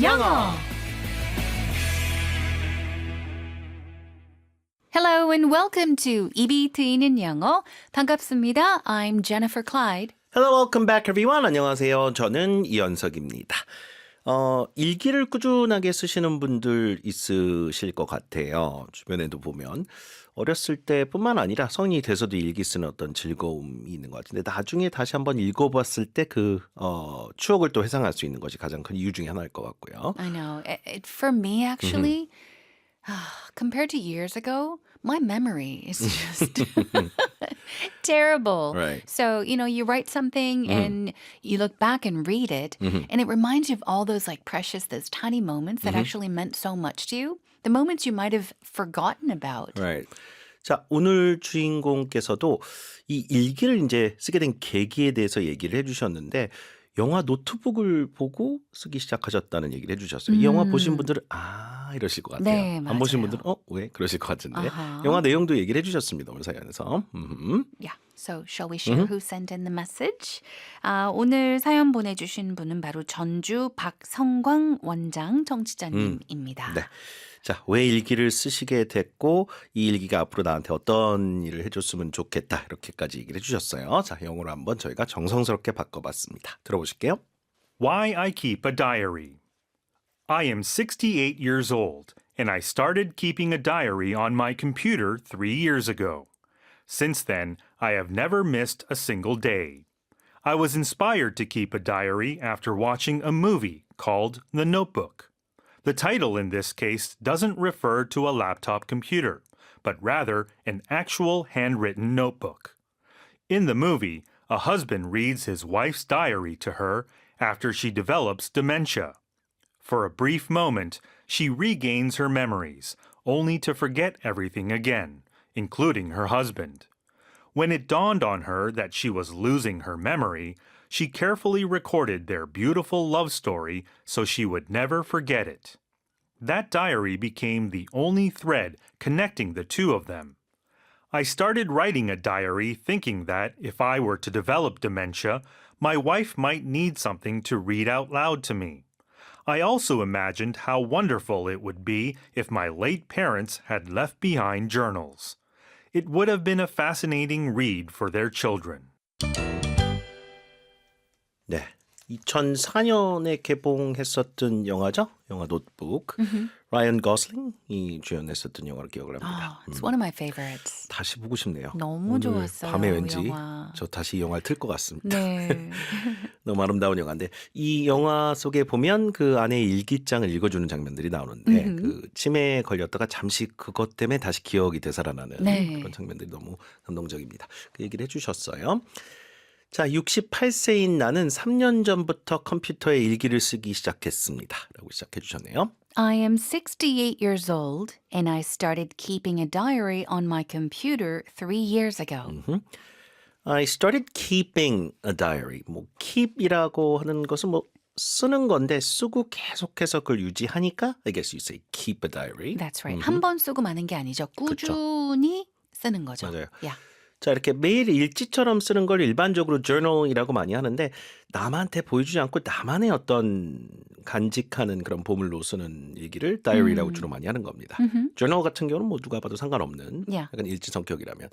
영어. Hello and welcome to 입이 트이는 영어. 반갑습니다. I'm Jennifer Clyde. Hello, welcome back everyone. 안녕하세요. 저는 이현석입니다. 일기를 꾸준하게 쓰시는 분들 있으실 것 같아요. 주변에도 보면 어렸을 때뿐만 아니라 성인이 돼서도 일기 쓰는 어떤 즐거움이 있는 것 같은데 나중에 다시 한번 읽어봤을 때 그 추억을 또 회상할 수 있는 것이 가장 큰 이유 중에 하나일 것 같고요. I know. For me, actually, compared to years ago, my memory is just terrible. Right. So, you write something and you look back and read it, and it reminds you of all those precious, those tiny moments that actually meant so much to you. The moments you might have forgotten about. Right. 자, 오늘 주인공께서도 이 일기를 이제 쓰게 된 계기에 대해서 얘기를 해주셨는데 영화 노트북을 보고 쓰기 시작하셨다는 얘기를 해주셨어요. 이 영화 보신 분들은 이러실 것 같아요. 네, 안 보신 맞아요. 분들은 왜? 그러실 것 같은데 아하. 영화 내용도 얘기를 해주셨습니다. 오늘 사연에서. Yeah. So, shall we share who sent in the message? 오늘 사연 보내주신 분은 바로 전주 박성광 원장 청취자님입니다. 네. 자, 왜 일기를 쓰시게 됐고 이 일기가 앞으로 나한테 어떤 일을 해줬으면 좋겠다 이렇게까지 얘기를 해주셨어요. 자, 영어로 한번 저희가 정성스럽게 바꿔봤습니다. 들어보실게요. Why I keep a diary. I am 68 years old, and I started keeping a diary on my computer 3 years ago. Since then, I have never missed a single day. I was inspired to keep a diary after watching a movie called The Notebook. The title in this case doesn't refer to a laptop computer, but rather an actual handwritten notebook. In the movie, a husband reads his wife's diary to her after she develops dementia. For a brief moment, she regains her memories, only to forget everything again, including her husband. When it dawned on her that she was losing her memory, she carefully recorded their beautiful love story so she would never forget it. That diary became the only thread connecting the two of them. I started writing a diary thinking that if I were to develop dementia, my wife might need something to read out loud to me. I also imagined how wonderful it would be if my late parents had left behind journals. It would have been a fascinating read for their children. 네. 2004년에 개봉했었던 영화죠. 영화 노트북. 라이언 고슬링이 주연했었던 영화를 기억을 합니다. It's one of my favorites. 다시 보고 싶네요. 너무 오늘 좋았어요, 밤에 왠지 영화. 저 다시 이 영화를 틀 것 같습니다. 네. 너무 아름다운 영화인데 이 영화 속에 보면 그 안에 일기장을 읽어주는 장면들이 나오는데 그 치매에 걸렸다가 잠시 그것 때문에 다시 기억이 되살아나는 네. 그런 장면들이 너무 감동적입니다. 그 얘기를 해주셨어요. 자, 68세인 나는 3년 전부터 컴퓨터에 일기를 쓰기 시작했습니다. 라고 시작해 주셨네요. I am 68 years old and I started keeping a diary on my computer 3 years ago. I started keeping a diary. 뭐 keep이라고 하는 것은 뭐 쓰는 건데 쓰고 계속해서 그걸 유지하니까 I guess you say keep a diary. That's right. 한 번 쓰고 마는 게 아니죠. 꾸준히 쓰는 거죠. 맞아요. Yeah. 자, 이렇게 매일 일지처럼 쓰는 걸 일반적으로 journal이라고 많이 하는데 남한테 보여주지 않고 나만의 어떤 간직하는 그런 보물로 쓰는 얘기를 diary라고 주로 많이 하는 겁니다. journal 같은 경우는 뭐 누가 봐도 상관없는 Yeah. 약간 일지 성격이라면.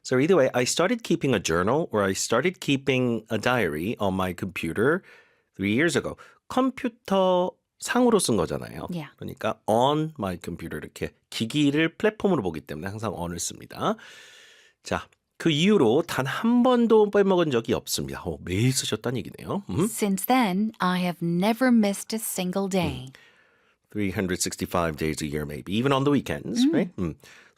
So either way, I started keeping a journal or I started keeping a diary on my computer 3 years ago. 컴퓨터 상으로 쓴 거잖아요. Yeah. 그러니까 on my computer 이렇게 기기를 플랫폼으로 보기 때문에 항상 on을 씁니다. 자, 그 이후로 단 한 번도 빼먹은 적이 없습니다. 매일 쓰셨다는 얘기네요. Since then, I have never missed a single day. 365 days a year maybe, even on the weekends, right?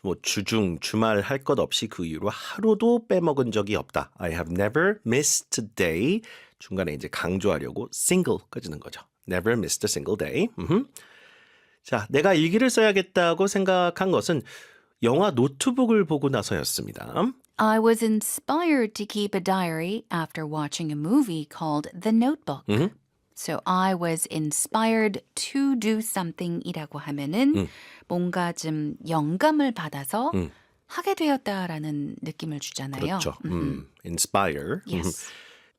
뭐 주중, 주말 할 것 없이 그 이후로 하루도 빼먹은 적이 없다. I have never missed a day. 중간에 이제 강조하려고 single까지 넣은 거죠. Never missed a single day. 자, 내가 일기를 써야겠다고 생각한 것은 영화 노트북을 보고 나서였습니다. I was inspired to keep a diary after watching a movie called The Notebook. So I was inspired to do something이라고 하면은 뭔가 좀 영감을 받아서 하게 되었다라는 느낌을 주잖아요. 그렇죠. inspire. Yes.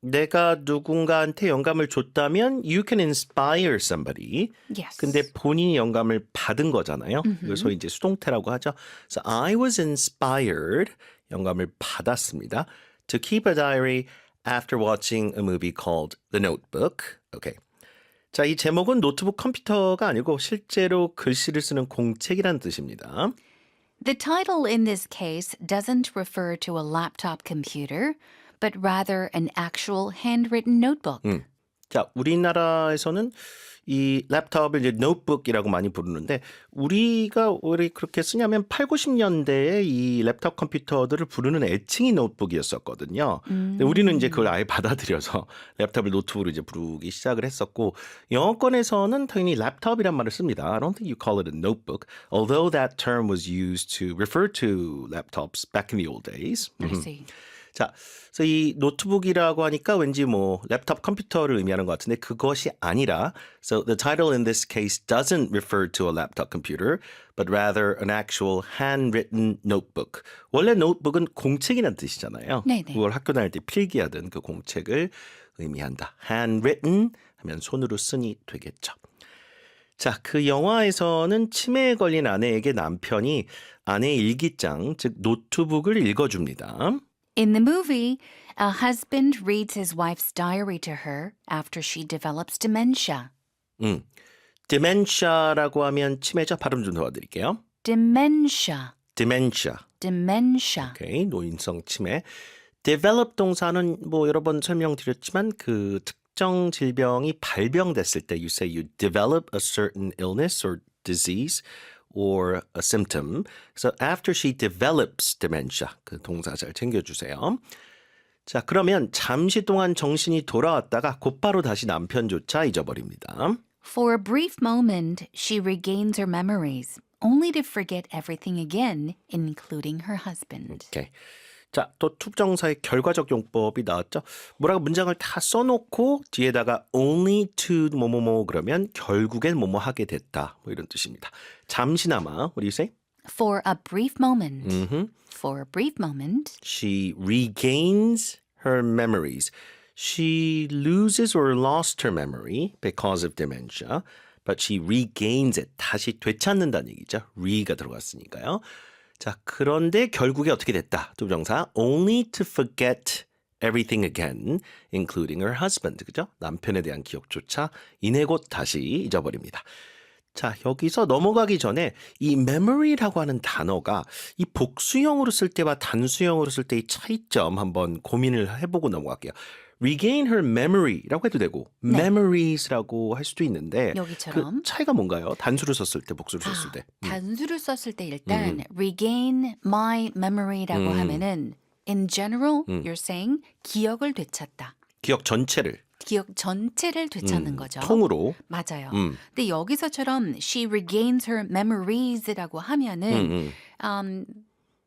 내가 누군가한테 영감을 줬다면 you can inspire somebody. Yes. 근데 본인이 영감을 받은 거잖아요. 그래서 이제 수동태라고 하죠. So I was inspired. 영감을 받았습니다. To keep a diary after watching a movie called The Notebook. Okay. 자, 이 제목은 노트북 컴퓨터가 아니고 실제로 글씨를 쓰는 공책이란 뜻입니다. The title in this case doesn't refer to a laptop computer, but rather an actual handwritten notebook. 자, 우리나라에서는 이 랩탑을 이제 노트북이라고 많이 부르는데 우리가 왜 그렇게 쓰냐면 8, 90년대에 이 랩탑 컴퓨터들을 부르는 애칭이 노트북이었었거든요. 근데 우리는 이제 그걸 아예 받아들여서 랩탑을 노트북으로 이제 부르기 시작을 했었고 영어권에서는 당연히 랩탑이란 말을 씁니다. I don't think you call it a notebook, although that term was used to refer to laptops back in the old days. I see. 자, 그래서 이 노트북이라고 하니까 왠지 뭐 랩탑 컴퓨터를 의미하는 것 같은데 그것이 아니라 So the title in this case doesn't refer to a laptop computer, but rather an actual handwritten notebook. 원래 노트북은 공책이라는 뜻이잖아요. 네네. 그걸 학교 다닐 때 필기하던 그 공책을 의미한다. handwritten 하면 손으로 쓰니 되겠죠. 자, 그 영화에서는 치매에 걸린 아내에게 남편이 아내의 일기장, 즉 노트북을 읽어줍니다. In the movie, a husband reads his wife's diary to her after she develops dementia. dementia라고 하면 치매죠. 발음 좀 도와드릴게요. Dementia. dementia. Dementia. 오케이, 노인성 치매. develop 동사는 뭐 여러 번 설명드렸지만 그 특정 질병이 발병됐을 때 you say you develop a certain illness or disease or a symptom. So after she develops dementia, 그 동사 잘 챙겨주세요. 자, 그러면 잠시 동안 정신이 돌아왔다가 곧바로 다시 남편조차 잊어버립니다. For a brief moment, she regains her memories, only to forget everything again, including her husband. 오케이. 자, 또 투부정사의 결과적 용법이 나왔죠. 뭐라고 문장을 다 써놓고 뒤에다가 only to 뭐뭐뭐 그러면 결국엔 뭐뭐 하게 됐다. 뭐 이런 뜻입니다. 잠시나마, what do you say? For a brief moment. For a brief moment. She regains her memories. She loses or lost her memory because of dementia, but she regains it. 다시 되찾는다는 얘기죠. re가 들어갔으니까요. 자, 그런데 결국에 어떻게 됐다? 투부정사 only to forget everything again, including her husband. 그죠? 남편에 대한 기억조차 이내 곧 다시 잊어버립니다. 자, 여기서 넘어가기 전에 이 memory라고 하는 단어가 이 복수형으로 쓸 때와 단수형으로 쓸 때의 차이점 한번 고민을 해보고 넘어갈게요. regain her memory라고 해도 되고 memories라고 할 수도 있는데 여기처럼. 그 차이가 뭔가요? 단수를 썼을 때, 복수를 썼을 때. 단수를 썼을 때 일단 regain my memory라고 하면은 in general you're saying 기억을 되찾다. 기억 전체를. 기억 전체를 되찾는 거죠. 통으로. 맞아요. 근데 여기서처럼 she regains her memories라고 하면은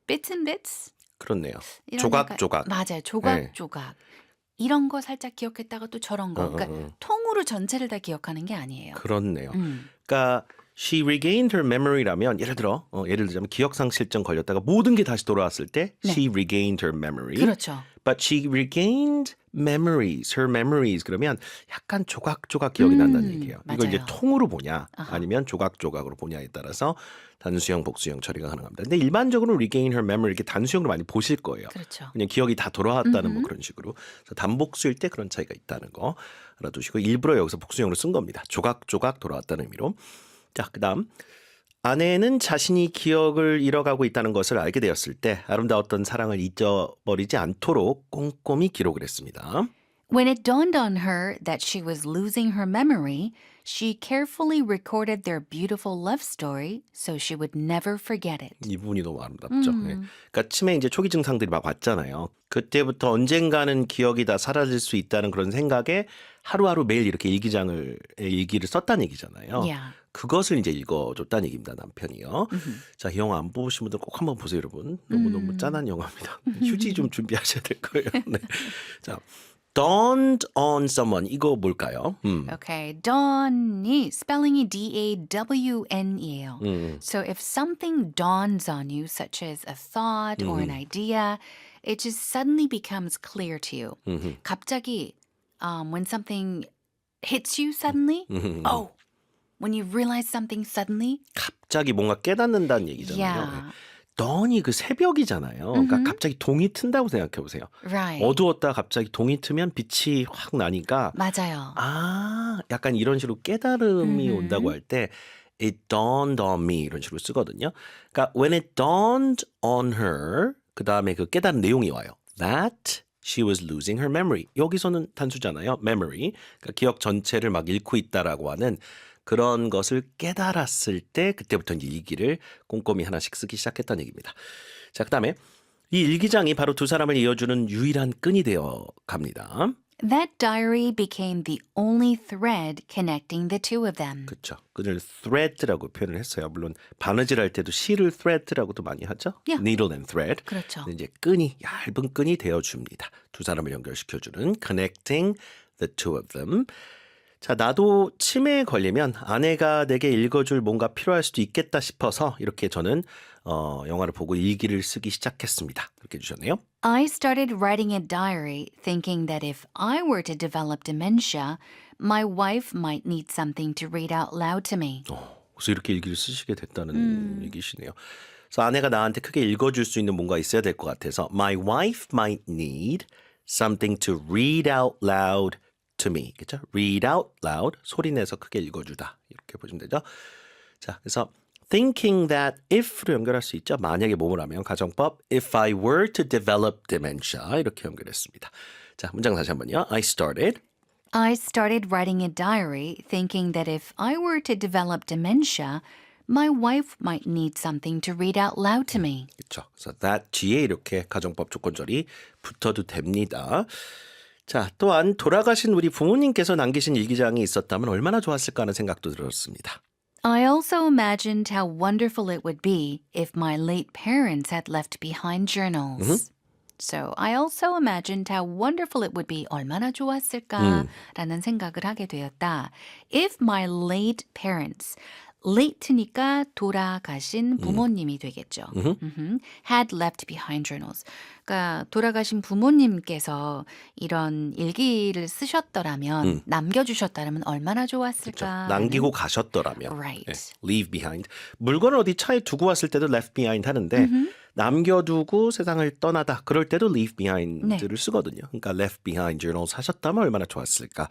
bits and bits 그렇네요. 이런 조각조각. 약간, 맞아요. 조각조각. 이런 거 살짝 기억했다가 또 저런 거. 그러니까 통으로 전체를 다 기억하는 게 아니에요. 그렇네요. 그러니까 she regained her memory라면 예를 들자면 기억상실증 걸렸다가 모든 게 다시 돌아왔을 때 she regained her memory. 그렇죠. But she regained memories, her memories. 그러면 약간 조각조각 기억이 난다는 얘기예요. 맞아요. 이걸 이제 통으로 보냐 아니면 조각조각으로 보냐에 따라서 단수형, 복수형 처리가 가능합니다. 근데 일반적으로 regain her memory 이렇게 단수형으로 많이 보실 거예요. 그렇죠. 그냥 기억이 다 돌아왔다는 뭐 그런 식으로. 그래서 단복수일 때 그런 차이가 있다는 거 알아두시고 일부러 여기서 복수형으로 쓴 겁니다. 조각조각 돌아왔다는 의미로. 자, 그다음 아내는 자신이 기억을 잃어가고 있다는 것을 알게 되었을 때 아름다웠던 사랑을 잊어버리지 않도록 꼼꼼히 기록을 했습니다. When it dawned on her that she was losing her memory, she carefully recorded their beautiful love story so she would never forget it. 이 부분이 너무 아름답죠. 예. 그러니까 치매 이제 초기 증상들이 막 왔잖아요. 그때부터 언젠가는 기억이 다 사라질 수 있다는 그런 생각에 하루하루 매일 이렇게 일기를 썼다는 얘기잖아요. Yeah. 그것을 이제 읽어줬다는 얘기입니다. 남편이요. 자, 이 영화 안 보신 분들 꼭 한번 보세요, 여러분. 너무너무 짠한 영화입니다. 휴지 좀 준비하셔야 될 거예요. 네. 자, dawned on someone. 이거 뭘까요? Okay, dawn이 spelling이 D-A-W-N이에요. So if something dawns on you, such as a thought or an idea, it just suddenly becomes clear to you. 갑자기, when something hits you suddenly, oh, when you realize something suddenly, 갑자기 뭔가 깨닫는다는 얘기잖아요. yeah, dawn이 그 새벽이잖아요. 그러니까 갑자기 동이 튼다고 생각해 보세요. right. 어두웠다 갑자기 동이 트면 빛이 확 나니까 맞아요. 약간 이런 식으로 깨달음이 온다고 할 때 it dawned on me 이런 식으로 쓰거든요. 그러니까 when it dawned on her 그 다음에 그 깨달은 내용이 와요. That she was losing her memory. 여기서는 단수잖아요. memory. 그러니까 기억 전체를 막 잃고 있다라고 하는 그런 것을 깨달았을 때 그때부터 이제 일기를 꼼꼼히 하나씩 쓰기 시작했다는 얘기입니다. 자, 그 다음에 이 일기장이 바로 두 사람을 이어주는 유일한 끈이 되어 갑니다. That diary became the only thread connecting the two of them. 그렇죠. 끈을 thread라고 표현을 했어요. 물론 바느질 할 때도 실을 thread라고도 많이 하죠. Yeah. Needle and thread. 그렇죠. 근데 이제 끈이 얇은 끈이 되어줍니다. 두 사람을 연결시켜주는 connecting the two of them. 자, 나도 치매에 걸리면 아내가 내게 읽어줄 뭔가 필요할 수도 있겠다 싶어서 이렇게 저는 영화를 보고 일기를 쓰기 시작했습니다. 이렇게 해주셨네요. I started writing a diary thinking that if I were to develop dementia, my wife might need something to read out loud to me. 그래서 이렇게 일기를 쓰시게 됐다는 얘기시네요. 그래서 아내가 나한테 크게 읽어줄 수 있는 뭔가 있어야 될 것 같아서 My wife might need something to read out loud to me. 그렇죠? Read out loud. 소리 내서 크게 읽어주다. 이렇게 보시면 되죠. 자, 그래서 thinking that if로 연결할 수 있죠. 만약에 뭐뭘 하면 가정법 if I were to develop dementia 이렇게 연결했습니다. 자, 문장 다시 한번요. I started writing a diary thinking that if I were to develop dementia, my wife might need something to read out loud to me. 그렇죠. 그래서 that 뒤에 이렇게 가정법 조건절이 붙어도 됩니다. 자, 또한 돌아가신 우리 부모님께서 남기신 일기장이 있었다면 얼마나 좋았을까 하는 생각도 들었습니다. I also imagined how wonderful it would be if my late parents had left behind journals. So I also imagined how wonderful it would be. 얼마나 좋았을까라는 생각을 하게 되었다. If my late parents, late니까 돌아가신 부모님이 되겠죠. Had left behind journals. 그러니까 돌아가신 부모님께서 이런 일기를 쓰셨더라면, 남겨주셨더라면 얼마나 좋았을까. 남기고 가셨더라면. Right. 네, leave behind. 물건을 어디 차에 두고 왔을 때도 left behind 하는데 남겨두고 세상을 떠나다 그럴 때도 leave behind를 쓰거든요. 그러니까 left behind journals 하셨다면 얼마나 좋았을까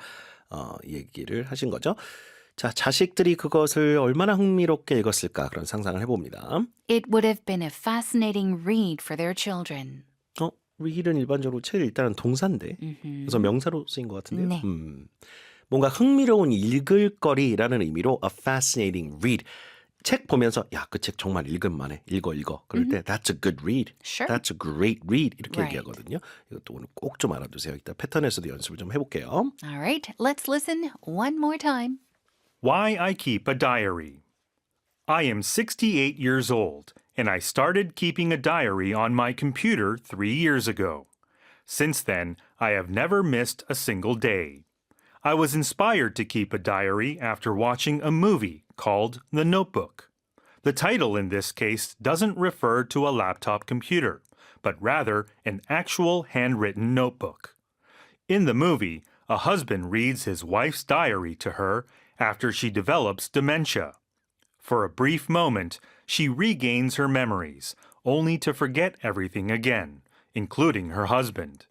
얘기를 하신 거죠. 자, 자식들이 그것을 얼마나 흥미롭게 읽었을까 그런 상상을 해봅니다. It would have been a fascinating read for their children. read은 일반적으로 책 읽다는 동사인데 그래서 명사로 쓰인 것 같은데요. 네. 뭔가 흥미로운 읽을거리라는 의미로 a fascinating read. 책 보면서 야, 그 책 정말 읽을만해. 읽어. 그럴 때 that's a good read. Sure. That's a great read. 이렇게 Right. 얘기하거든요. 이것도 오늘 꼭 좀 알아두세요. 이따 패턴에서도 연습을 좀 해볼게요. All right, let's listen one more time. Why I keep a diary. I am 68 years old, and I started keeping a diary on my computer 3 years ago. Since then, I have never missed a single day. I was inspired to keep a diary after watching a movie called The Notebook. The title in this case doesn't refer to a laptop computer, but rather an actual handwritten notebook. In the movie, a husband reads his wife's diary to her after she develops dementia. For a brief moment, she regains her memories, only to forget everything again, including her husband.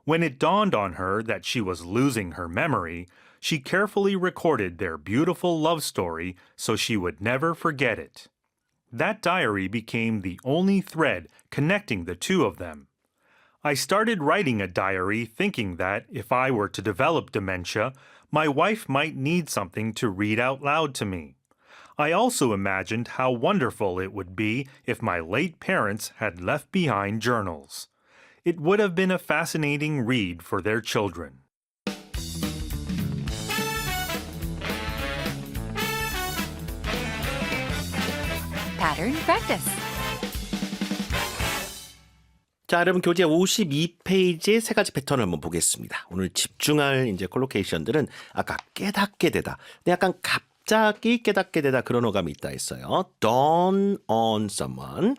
When it dawned on her that she was losing her memory, she carefully recorded their beautiful love story so she would never forget it. That diary became the only thread connecting the two of them. I started writing a diary thinking that if I were to develop dementia, my wife might need something to read out loud to me. I also imagined how wonderful it would be if my late parents had left behind journals. It would have been a fascinating read for their children. Pattern practice. 자, 여러분 교재 52페이지의 세 가지 패턴을 한번 보겠습니다. 오늘 집중할 이제 콜로케이션들은 아까 깨닫게 되다. 근데 약간 갑자기 깨닫게 되다 그런 어감이 있다 했어요. Dawn on someone.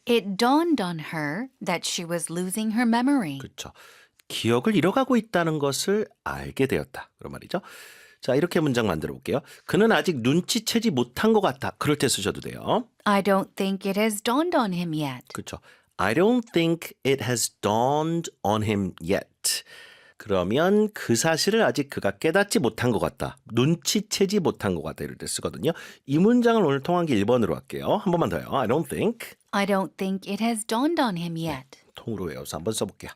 It dawned on her that she was losing her memory. 그렇죠. 기억을 잃어가고 있다는 것을 알게 되었다. 그런 말이죠. 자, 이렇게 문장 만들어 볼게요. 그는 아직 눈치채지 못한 것 같다. 그럴 때 쓰셔도 돼요. I don't think it has dawned on him yet. 그렇죠. I don't think it has dawned on him yet. 그러면 그 사실을 아직 그가 깨닫지 못한 것 같다. 눈치채지 못한 것 같다. 이럴 때 쓰거든요. 이 문장을 오늘 통한 게 1번으로 할게요. 한 번만 더요. I don't think. I don't think it has dawned on him yet. 통으로 외워서 한번 써볼게요.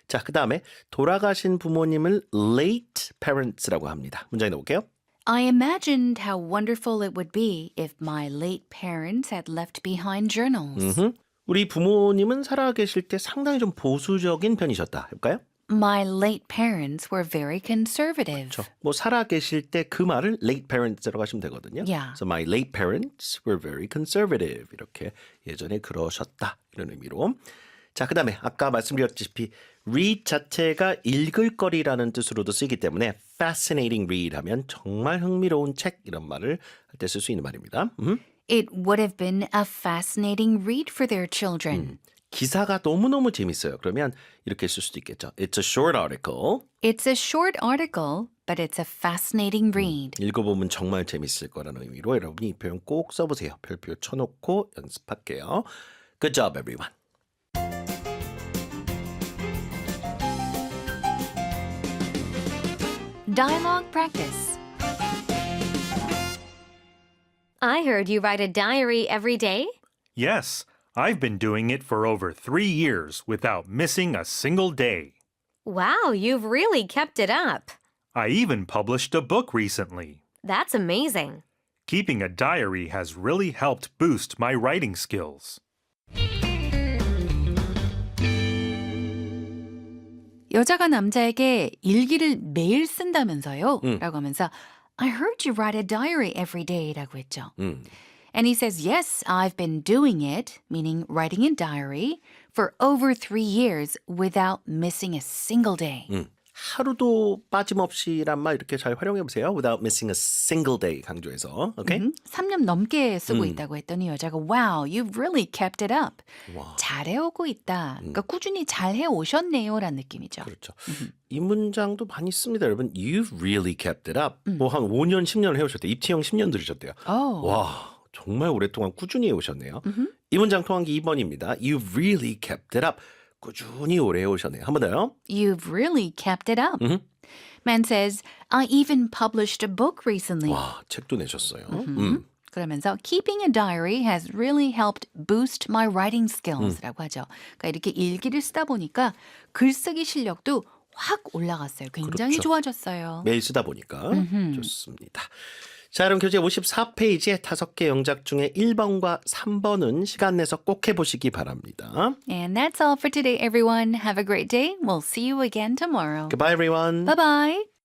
자, 그 다음에 돌아가신 부모님을 late parents라고 합니다. 문장에 넣어볼게요. I imagined how wonderful it would be if my late parents had left behind journals. 우리 부모님은 살아계실 때 상당히 좀 보수적인 편이셨다. 해볼까요? My late parents were very conservative. 그렇죠. 뭐 살아계실 때 그 말을 late parents라고 하시면 되거든요. Yeah. So my late parents were very conservative. 이렇게 예전에 그러셨다. 이런 의미로. 자, 그 다음에 아까 말씀드렸다시피 read 자체가 읽을 거리라는 뜻으로도 쓰이기 때문에 fascinating read 하면 정말 흥미로운 책 이런 말을 할 때 쓸 수 있는 말입니다. It would have been a fascinating read for their children. 기사가 너무너무 재밌어요. 그러면 이렇게 쓸 수도 있겠죠. It's a short article. It's a short article, but it's a fascinating read. 읽어보면 정말 재밌을 거라는 의미로 여러분이 이 표현 꼭 써보세요. 별표 쳐놓고 연습할게요. Good job, everyone. Dialogue practice. I heard you write a diary every day. Yes, I've been doing it for over 3 years without missing a single day. Wow, you've really kept it up. I even published a book recently. That's amazing. Keeping a diary has really helped boost my writing skills. 여자가 남자에게 일기를 매일 쓴다면서요? 라고 하면서 I heard you write a diary every day 라고 했죠. And he says, yes, I've been doing it, meaning writing a diary, for over 3 years without missing a single day. 하루도 빠짐없이란 말 이렇게 잘 활용해 보세요. Without missing a single day 강조해서. 오케이? 3년 넘게 쓰고 있다고 했더니 여자가 Wow, you've really kept it up. 와. 잘해오고 있다. 그러니까 꾸준히 잘해오셨네요 라는 느낌이죠. 그렇죠. 이 문장도 많이 씁니다, 여러분. You've really kept it up. 뭐 한 5년, 10년 해오셨대요. 입티형 10년 들으셨대요. Oh. 와, 정말 오랫동안 꾸준히 해오셨네요. 이 문장 통한기 2번입니다. You've really kept it up. 꾸준히 오래 해오셨네요. 한 번 더요. You've really kept it up. Man says, I even published a book recently. 와, 책도 내셨어요. 그러면서 keeping a diary has really helped boost my writing skills라고 하죠. 그러니까 이렇게 일기를 쓰다 보니까 글쓰기 실력도 확 올라갔어요. 굉장히 그렇죠. 좋아졌어요. 매일 쓰다 보니까 좋습니다. 자, 그럼 교재 54페이지에 5개 영작 중에 1번과 3번은 시간 내서 꼭 해보시기 바랍니다. And that's all for today, everyone. Have a great day. We'll see you again tomorrow. Goodbye, everyone. Bye-bye.